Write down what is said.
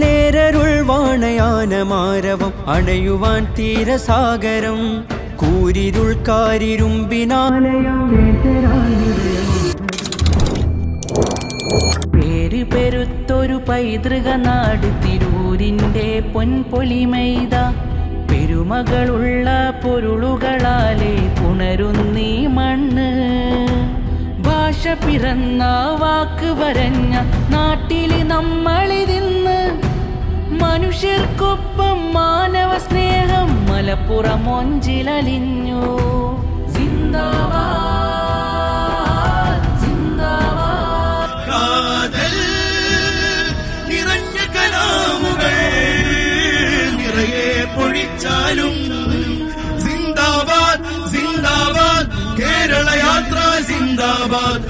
നേരരുൾ വാണയാനമാരവം അണയുവാൻ തീരസാഗരം കൂരിരുൾ കാരിരുമ്പിനാലയം പേര് പെരുത്തൊരു പൈതൃക നാട് തിരൂരിൻ്റെ പൊൻപൊലിമൈത പെരുമകളുള്ള പൊരുളുകളാലെ പുണരുന്നീ മണ്ണ് ഭാഷ പിറന്ന വാക്ക് വരഞ്ഞ നാട്ടില് നമ്മളിതിന്ന് മനുഷ്യർക്കൊപ്പം മാനവ സ്നേഹം മലപ്പുറം മൊഞ്ചിലലിഞ്ഞു. സിന്ദാബാദ് സിന്ദാബാദ്. കാതൽ നിറഞ്ഞ കലാമുകൾ നിറയെ പൊഴിച്ചാലും സിന്ദാബാദ് സിന്ദാബാദ് കേരള യാത്ര സിന്ദാബാദ്